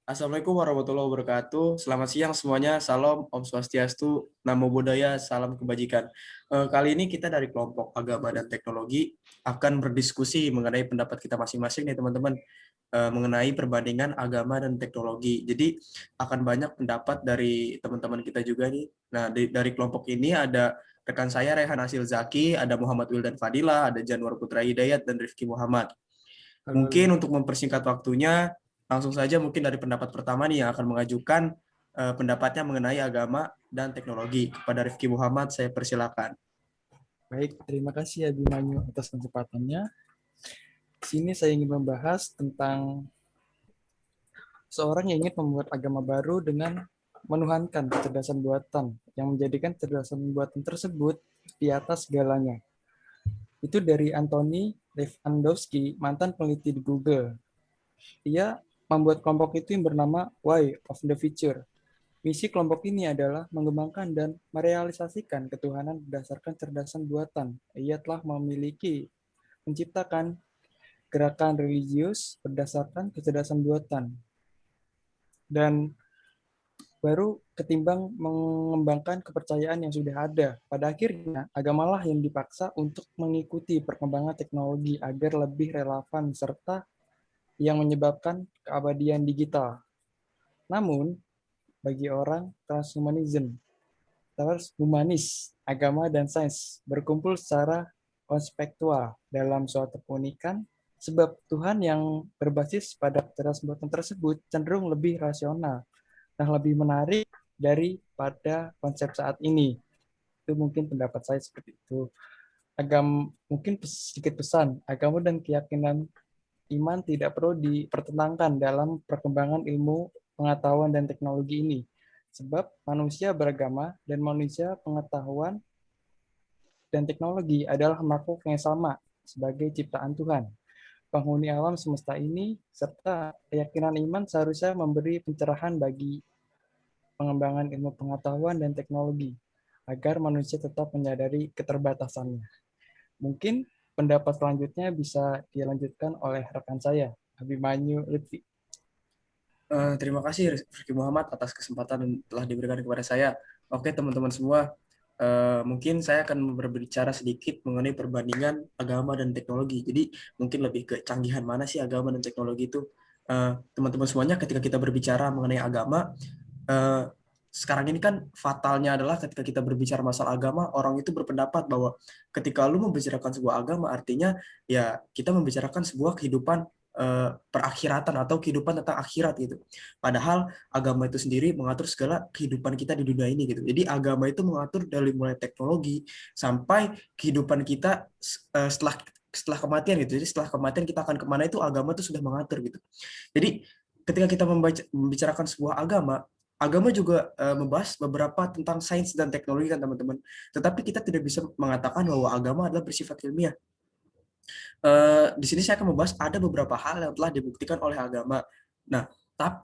Assalamualaikum warahmatullahi wabarakatuh. Selamat siang semuanya. Salam, Om Swastiastu, Namo Buddhaya, salam kebajikan. Kali ini kita dari kelompok agama dan teknologi akan berdiskusi mengenai pendapat kita masing-masing nih teman-teman, mengenai perbandingan agama dan teknologi. Jadi akan banyak pendapat dari teman-teman kita juga nih. Nah, dari kelompok ini ada rekan saya Rehan Hasil Zaki, ada Muhammad Wildan Fadila, ada Janwar Putra Hidayat, dan Rifki Muhammad. Halo, Mungkin halo. untuk mempersingkat waktunya, langsung saja mungkin dari pendapat pertama nih yang akan mengajukan pendapatnya mengenai agama dan teknologi. Kepada Rifki Muhammad, saya persilakan. Baik, terima kasih ya Bimanyu atas kesempatannya. Di sini saya ingin membahas tentang seorang yang ingin membuat agama baru dengan menuhankan kecerdasan buatan, yang menjadikan kecerdasan buatan tersebut di atas segalanya. Itu dari Anthony Lewandowski, mantan peneliti di Google. Ia membuat kelompok itu yang bernama Why of the Future. Misi kelompok ini adalah mengembangkan dan merealisasikan ketuhanan berdasarkan cerdasan buatan. Ia telah menciptakan gerakan religius berdasarkan kecerdasan buatan. Dan baru ketimbang mengembangkan kepercayaan yang sudah ada. Pada akhirnya, agamalah yang dipaksa untuk mengikuti perkembangan teknologi agar lebih relevan serta yang menyebabkan keabadian digital. Namun, bagi orang transhumanis, agama dan sains berkumpul secara konspektual dalam suatu keunikan, sebab Tuhan yang berbasis pada kecerdasan buatan tersebut cenderung lebih rasional dan lebih menarik daripada konsep saat ini. Itu mungkin pendapat saya seperti itu. Mungkin sedikit pesan, agama dan keyakinan iman tidak perlu dipertentangkan dalam perkembangan ilmu, pengetahuan, dan teknologi ini. Sebab manusia beragama dan manusia pengetahuan dan teknologi adalah makhluk yang sama sebagai ciptaan Tuhan. Penghuni alam semesta ini, serta keyakinan iman seharusnya memberi pencerahan bagi pengembangan ilmu pengetahuan dan teknologi, agar manusia tetap menyadari keterbatasannya. Mungkin pendapat selanjutnya bisa dilanjutkan oleh rekan saya, Abimanyu Lutfi. Terima kasih Rifki Muhammad atas kesempatan yang telah diberikan kepada saya. Oke teman-teman semua, mungkin saya akan berbicara sedikit mengenai perbandingan agama dan teknologi. Jadi mungkin lebih ke canggihan mana sih agama dan teknologi itu. Teman-teman semuanya, ketika kita berbicara mengenai agama, sekarang ini kan fatalnya adalah ketika kita berbicara masalah agama, orang itu berpendapat bahwa ketika lu membicarakan sebuah agama, artinya ya kita membicarakan sebuah kehidupan perakhiratan atau kehidupan tentang akhirat gitu. Padahal agama itu sendiri mengatur segala kehidupan kita di dunia ini gitu. Jadi agama itu mengatur dari mulai teknologi sampai kehidupan kita setelah kematian gitu. Jadi setelah kematian kita akan kemana itu agama itu sudah mengatur gitu. Jadi ketika kita membicarakan sebuah agama, agama juga membahas beberapa tentang sains dan teknologi kan teman-teman. Tetapi kita tidak bisa mengatakan bahwa agama adalah bersifat ilmiah. Di sini saya akan membahas ada beberapa hal yang telah dibuktikan oleh agama. Nah,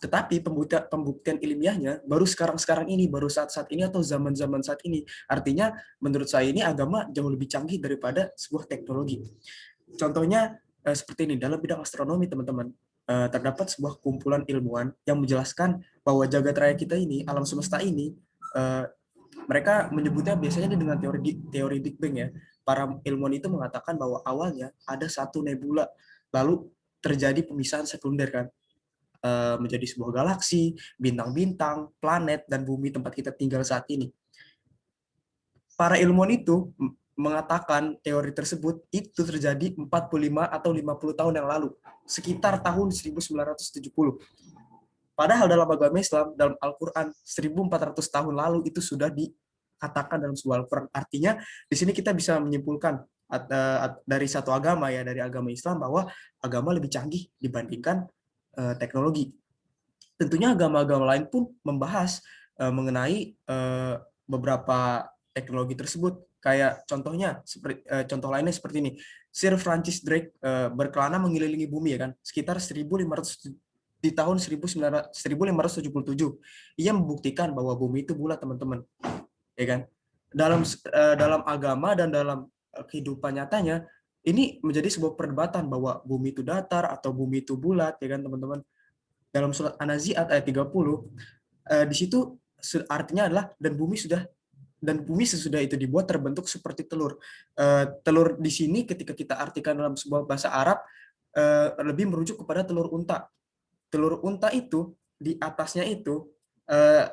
tetapi pembuktian ilmiahnya baru sekarang-sekarang ini, baru saat-saat ini atau zaman-zaman saat ini. Artinya menurut saya ini agama jauh lebih canggih daripada sebuah teknologi. Contohnya seperti ini, dalam bidang astronomi teman-teman, terdapat sebuah kumpulan ilmuwan yang menjelaskan bahwa jagat raya kita ini, alam semesta ini, eh, mereka menyebutnya biasanya dengan teori Big Bang ya. Para ilmuwan itu mengatakan bahwa awalnya ada satu nebula, lalu terjadi pemisahan sekunder kan, menjadi sebuah galaksi, bintang-bintang, planet, dan bumi tempat kita tinggal saat ini. Para ilmuwan itu mengatakan teori tersebut itu terjadi 45 atau 50 tahun yang lalu, sekitar tahun 1970. Padahal dalam agama Islam, dalam Al-Quran, 1400 tahun lalu itu sudah dikatakan dalam sebuah Al-Quran. Artinya, di sini kita bisa menyimpulkan dari satu agama ya, dari agama Islam, bahwa agama lebih canggih dibandingkan teknologi. Tentunya agama-agama lain pun membahas mengenai beberapa teknologi tersebut. Kayak contohnya, contoh lainnya seperti ini. Sir Francis Drake berkelana mengelilingi bumi ya kan, sekitar 1500 di tahun 1577. Ia membuktikan bahwa bumi itu bulat teman-teman, ya kan? Dalam agama dan dalam kehidupan nyatanya ini menjadi sebuah perdebatan bahwa bumi itu datar atau bumi itu bulat, ya kan teman-teman? dalam surat An-Nazi'at ayat 30, di situ artinya adalah dan bumi sesudah itu dibuat terbentuk seperti telur. Telur di sini ketika kita artikan dalam sebuah bahasa Arab lebih merujuk kepada telur unta. Telur unta itu di atasnya itu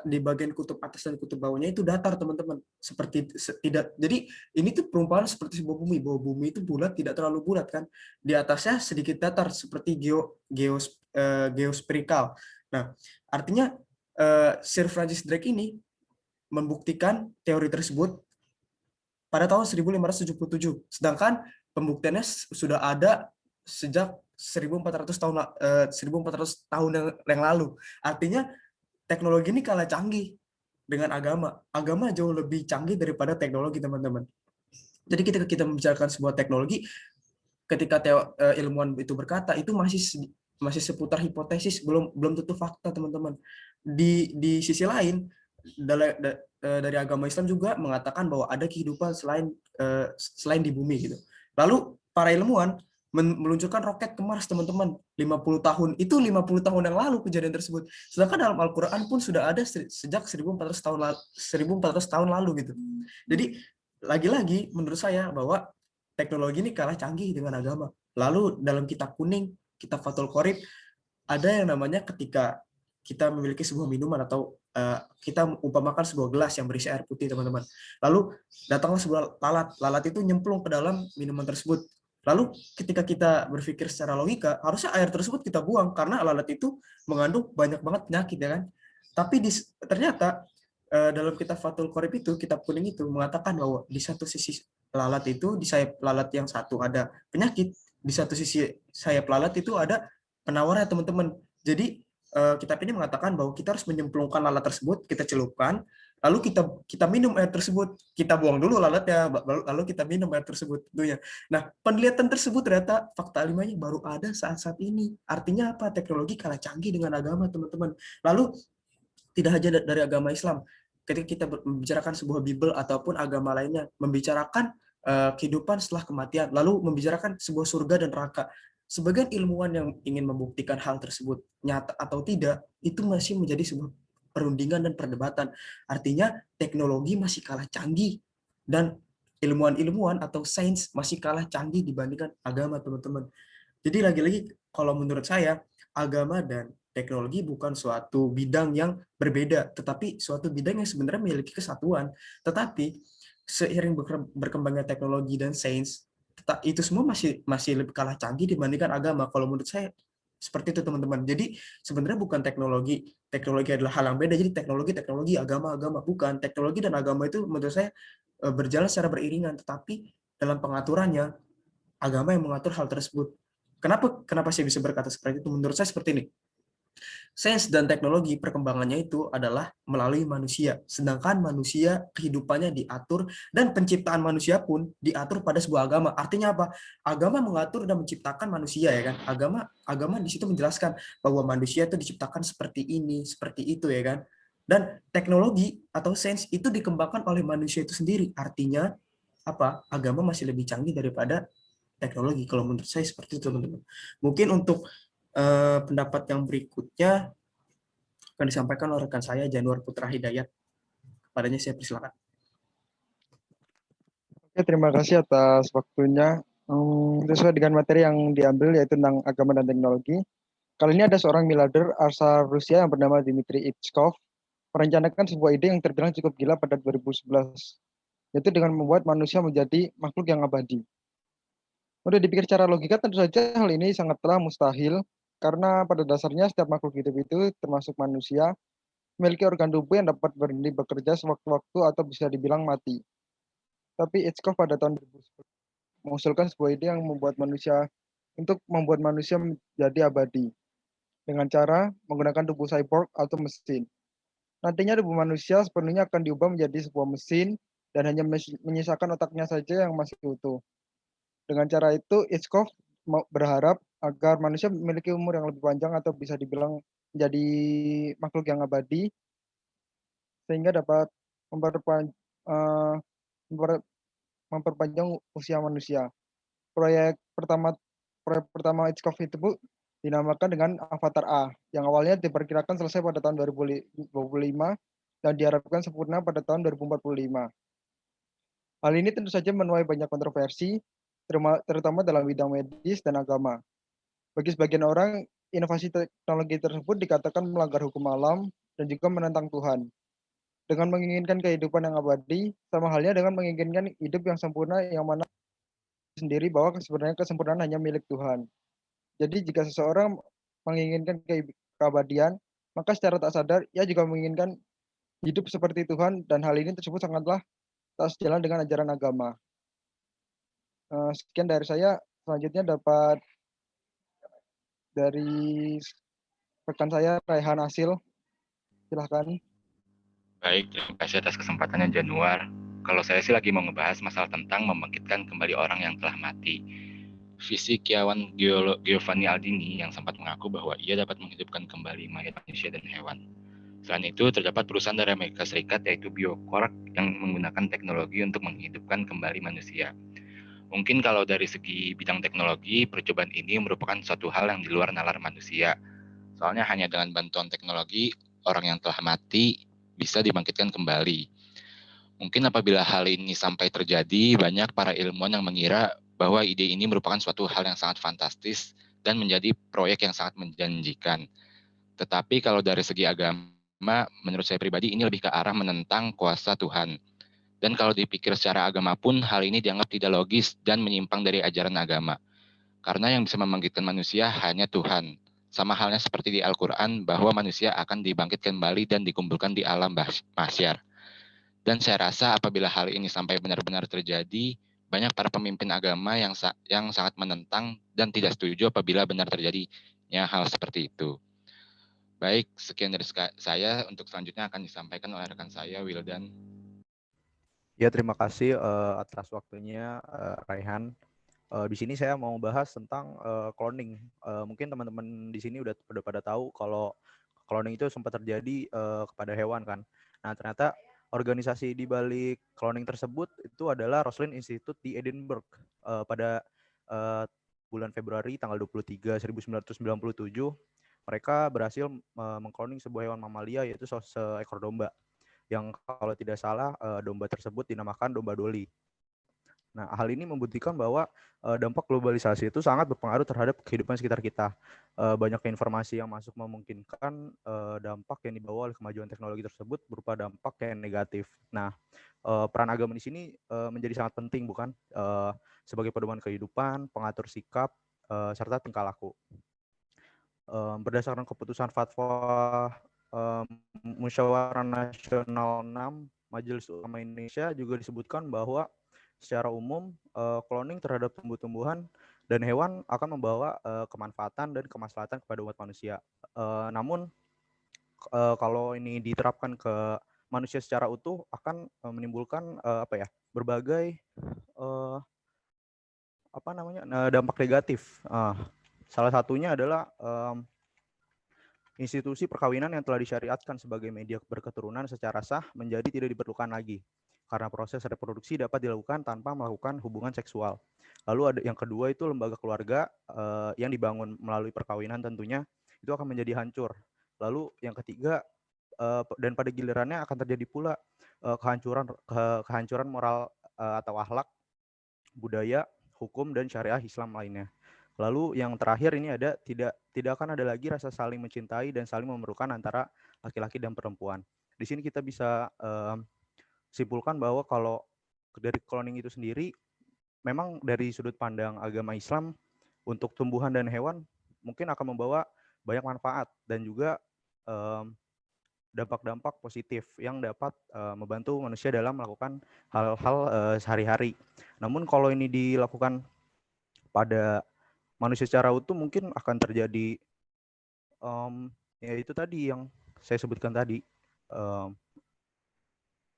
di bagian kutub atas dan kutub bawahnya itu datar, teman-teman. Seperti tidak. Jadi ini tuh perumpamaan seperti sebuah bumi, bahwa bumi itu bulat, tidak terlalu bulat kan. Di atasnya sedikit datar seperti geospherical. Nah, artinya Sir Francis Drake ini membuktikan teori tersebut pada tahun 1577. Sedangkan pembuktiannya sudah ada sejak 1400 tahun yang lalu. Artinya teknologi ini kalah canggih dengan agama. Agama jauh lebih canggih daripada teknologi, teman-teman. Jadi ketika kita membicarakan sebuah teknologi, ketika ilmuwan itu berkata, itu masih seputar hipotesis, belum belum tentu fakta, teman-teman. Di sisi lain, dari agama Islam juga mengatakan bahwa ada kehidupan selain di bumi gitu. Lalu para ilmuwan meluncurkan roket ke Mars, teman-teman. 50 tahun. Itu 50 tahun yang lalu kejadian tersebut. Sedangkan dalam Al-Qur'an pun sudah ada sejak 1400 tahun lalu gitu. Jadi lagi-lagi menurut saya bahwa teknologi ini kalah canggih dengan agama. Lalu dalam kitab kuning, kitab Fathul Qorib, ada yang namanya ketika kita memiliki sebuah minuman atau kita umpamakan sebuah gelas yang berisi air putih, teman-teman. Lalu datanglah sebuah lalat. Lalat itu nyemplung ke dalam minuman tersebut. Lalu ketika kita berpikir secara logika, harusnya air tersebut kita buang karena lalat itu mengandung banyak banget penyakit, ya kan? Tapi ternyata dalam kitab Fathul Qorib itu, kitab kuning itu mengatakan bahwa di satu sisi lalat itu, di sayap lalat yang satu ada penyakit, di satu sisi sayap lalat itu ada penawarnya, teman-teman. Jadi kitab ini mengatakan bahwa kita harus menyemplungkan lalat tersebut, kita celupkan, lalu kita minum air tersebut, kita buang dulu lalatnya, lalu kita minum air tersebut tentunya. Nah, penelitian tersebut ternyata fakta ilmiahnya baru ada saat-saat ini. Artinya apa? Teknologi kalah canggih dengan agama, teman-teman. Lalu tidak hanya dari agama Islam. Ketika kita membicarakan sebuah Bible ataupun agama lainnya, membicarakan kehidupan setelah kematian, lalu membicarakan sebuah surga dan neraka. Sebagian ilmuwan yang ingin membuktikan hal tersebut nyata atau tidak, itu masih menjadi sebuah perundingan dan perdebatan. Artinya teknologi masih kalah canggih dan ilmuwan-ilmuwan atau sains masih kalah canggih dibandingkan agama, teman-teman. Jadi lagi-lagi kalau menurut saya, agama dan teknologi bukan suatu bidang yang berbeda, tetapi suatu bidang yang sebenarnya memiliki kesatuan. Tetapi seiring berkembangnya teknologi dan sains, itu semua masih lebih kalah canggih dibandingkan agama. Kalau menurut saya seperti itu, teman-teman. Jadi sebenarnya bukan teknologi adalah hal yang beda. Jadi teknologi, agama, bukan. Teknologi dan agama itu menurut saya berjalan secara beriringan, tetapi dalam pengaturannya agama yang mengatur hal tersebut. Kenapa saya bisa berkata seperti itu? Menurut saya seperti ini. Sains dan teknologi perkembangannya itu adalah melalui manusia. Sedangkan manusia kehidupannya diatur dan penciptaan manusia pun diatur pada sebuah agama. Artinya apa? Agama mengatur dan menciptakan manusia, ya kan? Agama di situ menjelaskan bahwa manusia itu diciptakan seperti ini, seperti itu, ya kan? Dan teknologi atau sains itu dikembangkan oleh manusia itu sendiri. Artinya apa? Agama masih lebih canggih daripada teknologi. Kalau menurut saya seperti itu, teman-teman. Mungkin untuk pendapat yang berikutnya akan disampaikan oleh rekan saya Januar Putra Hidayat. Kepadanya saya persilakan. Oke, terima kasih atas waktunya. Sesuai dengan materi yang diambil yaitu tentang agama dan teknologi. Kali ini ada seorang miliarder asal Rusia yang bernama Dmitry Itskov merencanakan sebuah ide yang terbilang cukup gila pada 2011, yaitu dengan membuat manusia menjadi makhluk yang abadi. Udah dipikir secara logika, tentu saja hal ini sangatlah mustahil, karena pada dasarnya setiap makhluk hidup itu, termasuk manusia, memiliki organ tubuh yang dapat berhenti bekerja sewaktu-waktu atau bisa dibilang mati. Tapi Itskov pada tahun 2011 mengusulkan sebuah ide yang membuat manusia menjadi abadi dengan cara menggunakan tubuh cyborg atau mesin. Nantinya tubuh manusia sepenuhnya akan diubah menjadi sebuah mesin dan hanya menyisakan otaknya saja yang masih utuh. Dengan cara itu, Itskov berharap agar manusia memiliki umur yang lebih panjang atau bisa dibilang menjadi makhluk yang abadi sehingga dapat uh, memperpanjang usia manusia. Proyek pertama Hitchcock itu dinamakan dengan Avatar A, yang awalnya diperkirakan selesai pada tahun 2025 dan diharapkan sempurna pada tahun 2045. Hal ini tentu saja menuai banyak kontroversi, terutama dalam bidang medis dan agama. Bagi sebagian orang, inovasi teknologi tersebut dikatakan melanggar hukum alam dan juga menentang Tuhan. Dengan menginginkan kehidupan yang abadi, sama halnya dengan menginginkan hidup yang sempurna yang mana sendiri bahwa sebenarnya kesempurnaan hanya milik Tuhan. Jadi jika seseorang menginginkan keabadian, maka secara tak sadar ia juga menginginkan hidup seperti Tuhan dan hal ini tersebut sangatlah tak sejalan dengan ajaran agama. Sekian dari saya, selanjutnya dapat dari rekan saya Raihan Asil, silahkan. Baik, terima kasih atas kesempatannya Januar. Kalau saya sih lagi mau ngebahas masalah tentang membangkitkan kembali orang yang telah mati. Fisikawan Giovanni Aldini yang sempat mengaku bahwa ia dapat menghidupkan kembali mayat manusia dan hewan. Selain itu, terdapat perusahaan dari Amerika Serikat yaitu Biocorp yang menggunakan teknologi untuk menghidupkan kembali manusia. Mungkin kalau dari segi bidang teknologi, percobaan ini merupakan suatu hal yang di luar nalar manusia. Soalnya hanya dengan bantuan teknologi, orang yang telah mati bisa dibangkitkan kembali. Mungkin apabila hal ini sampai terjadi, banyak para ilmuwan yang mengira bahwa ide ini merupakan suatu hal yang sangat fantastis dan menjadi proyek yang sangat menjanjikan. Tetapi kalau dari segi agama, menurut saya pribadi ini lebih ke arah menentang kuasa Tuhan. Dan kalau dipikir secara agama pun, hal ini dianggap tidak logis dan menyimpang dari ajaran agama. Karena yang bisa membangkitkan manusia hanya Tuhan. Sama halnya seperti di Al-Quran, bahwa manusia akan dibangkitkan kembali dan dikumpulkan di alam mahsyar. Dan saya rasa apabila hal ini sampai benar-benar terjadi, banyak para pemimpin agama yang sangat menentang dan tidak setuju apabila benar terjadinya hal seperti itu. Baik, sekian dari saya. Untuk selanjutnya akan disampaikan oleh rekan saya, Wildan. Ya, terima kasih atas waktunya, Raihan. Di sini saya mau bahas tentang cloning. Mungkin teman-teman di sini udah pada tahu kalau cloning itu sempat terjadi kepada hewan kan. Nah, ternyata organisasi di balik cloning tersebut itu adalah Roslin Institute di Edinburgh pada bulan Februari tanggal 23 1997. Mereka berhasil mengcloning sebuah hewan mamalia yaitu seekor domba yang kalau tidak salah domba tersebut dinamakan domba Dolly. Nah, hal ini membuktikan bahwa dampak globalisasi itu sangat berpengaruh terhadap kehidupan sekitar kita. Banyak informasi yang masuk memungkinkan dampak yang dibawa oleh kemajuan teknologi tersebut berupa dampak yang negatif. Nah, peran agama di sini menjadi sangat penting, bukan? Sebagai pedoman kehidupan, pengatur sikap, serta tingkah laku. Berdasarkan keputusan fatwa Musyawarah Nasional 6 Majelis Ulama Indonesia juga disebutkan bahwa secara umum cloning terhadap tumbuh-tumbuhan dan hewan akan membawa kemanfaatan dan kemaslahatan kepada umat manusia. Namun kalau ini diterapkan ke manusia secara utuh akan menimbulkan berbagai dampak negatif. Salah satunya adalah institusi perkawinan yang telah disyariatkan sebagai media berketurunan secara sah menjadi tidak diperlukan lagi karena proses reproduksi dapat dilakukan tanpa melakukan hubungan seksual. Lalu ada yang kedua itu lembaga keluarga yang dibangun melalui perkawinan tentunya itu akan menjadi hancur. Lalu yang ketiga dan pada gilirannya akan terjadi pula kehancuran moral atau akhlak, budaya, hukum dan syariah Islam lainnya. Lalu yang terakhir ini ada tidak akan ada lagi rasa saling mencintai dan saling memerlukan antara laki-laki dan perempuan. Di sini kita bisa simpulkan bahwa kalau dari cloning itu sendiri memang dari sudut pandang agama Islam untuk tumbuhan dan hewan mungkin akan membawa banyak manfaat dan juga dampak-dampak positif yang dapat membantu manusia dalam melakukan hal-hal sehari-hari. Namun kalau ini dilakukan pada manusia secara utuh mungkin akan terjadi ya itu tadi yang saya sebutkan tadi.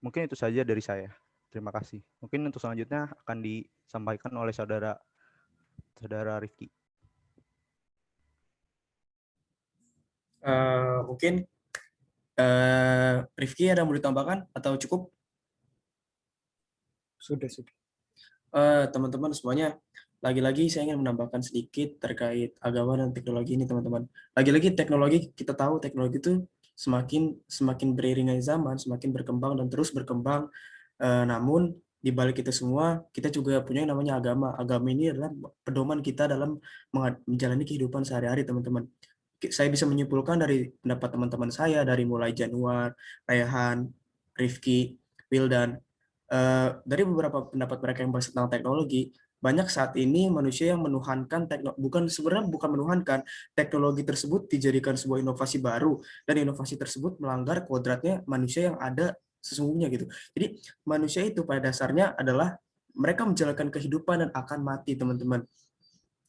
Mungkin itu saja dari saya. Terima kasih. Mungkin untuk selanjutnya akan disampaikan oleh saudara Rifki. Mungkin Rifki ada yang mau ditambahkan atau cukup? Sudah. Teman-teman semuanya, Lagi-lagi saya ingin menambahkan sedikit terkait agama dan teknologi ini, teman-teman. Lagi-lagi teknologi, kita tahu teknologi itu semakin semakin beriringan zaman, semakin berkembang dan terus berkembang. Namun di balik itu semua, kita juga punya yang namanya agama. Agama ini adalah pedoman kita dalam menjalani kehidupan sehari-hari, teman-teman. Saya bisa menyimpulkan dari pendapat teman-teman saya, dari mulai Januar, Rayhan, Rifki, Wildan, dari beberapa pendapat mereka yang bahas tentang teknologi, banyak saat ini manusia yang menuhankan bukan menuhankan, teknologi tersebut dijadikan sebuah inovasi baru, dan inovasi tersebut melanggar kodratnya manusia yang ada sesungguhnya gitu. Jadi manusia itu pada dasarnya adalah mereka menjalankan kehidupan dan akan mati, teman-teman.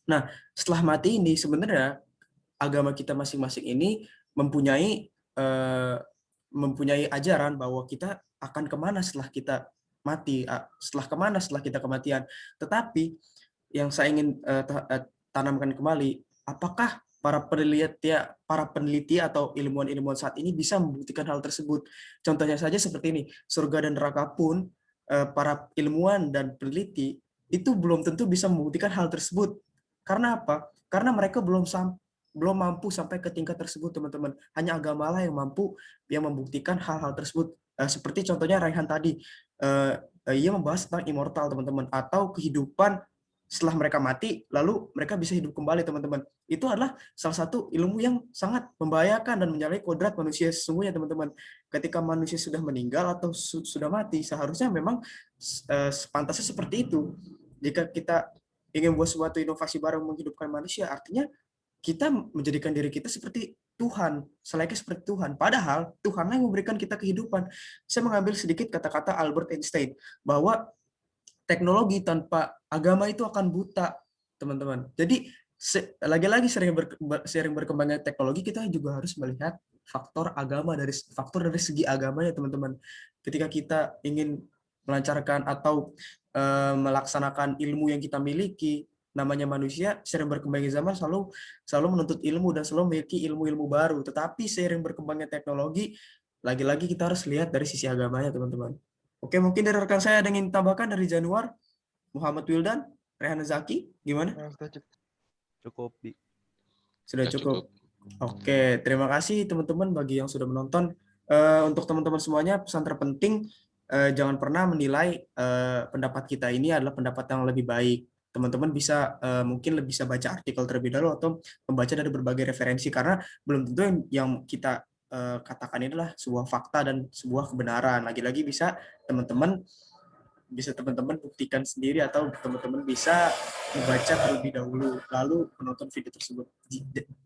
Nah, setelah mati ini sebenarnya agama kita masing-masing ini mempunyai eh, mempunyai ajaran bahwa kita akan kemana setelah kita mati, setelah kemana setelah kita kematian. Tetapi yang saya ingin tanamkan kembali, apakah para peneliti atau ilmuwan-ilmuwan saat ini bisa membuktikan hal tersebut? Contohnya saja seperti ini, surga dan neraka pun para ilmuwan dan peneliti itu belum tentu bisa membuktikan hal tersebut. Karena apa? Karena mereka belum mampu sampai ke tingkat tersebut, teman-teman. Hanya agama lah yang membuktikan hal-hal tersebut. Seperti contohnya Raihan tadi, ia membahas tentang immortal, teman-teman, atau kehidupan setelah mereka mati, lalu mereka bisa hidup kembali, teman-teman. Itu adalah salah satu ilmu yang sangat membahayakan dan menyalahi kodrat manusia sesungguhnya, teman-teman. Ketika manusia sudah meninggal atau sudah mati, seharusnya memang sepantasnya seperti itu. Jika kita ingin buat suatu inovasi baru menghidupkan manusia, artinya kita menjadikan diri kita seperti Tuhan, selayaknya seperti Tuhan. Padahal Tuhanlah yang memberikan kita kehidupan. Saya mengambil sedikit kata-kata Albert Einstein, bahwa teknologi tanpa agama itu akan buta, teman-teman. Jadi lagi-lagi sering berkembangnya teknologi, kita juga harus melihat faktor dari segi agamanya, teman-teman. Ketika kita ingin melancarkan atau melaksanakan ilmu yang kita miliki, namanya manusia sering berkembangnya zaman selalu menuntut ilmu dan selalu memiliki ilmu-ilmu baru. Tetapi seiring berkembangnya teknologi, lagi-lagi kita harus lihat dari sisi agamanya, teman-teman. Oke, mungkin dari rekan saya ada yang ingin tambahkan dari Januar, Muhammad Wildan, Rehan Zaki, gimana? Cukup, Bi. Sudah cukup. Oke, terima kasih teman-teman bagi yang sudah menonton. Untuk teman-teman semuanya, pesan terpenting, jangan pernah menilai pendapat kita ini adalah pendapat yang lebih baik. Teman-teman bisa mungkin bisa baca artikel terlebih dahulu atau membaca dari berbagai referensi, karena belum tentu yang kita katakan ini adalah sebuah fakta dan sebuah kebenaran. Lagi-lagi bisa teman-teman buktikan sendiri atau teman-teman bisa membaca terlebih dahulu lalu menonton video tersebut.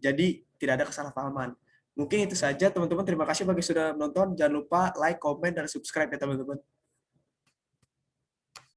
Jadi tidak ada kesalahpahaman. Mungkin itu saja, teman-teman. Terima kasih bagi sudah menonton. Jangan lupa like, comment, dan subscribe ya, teman-teman.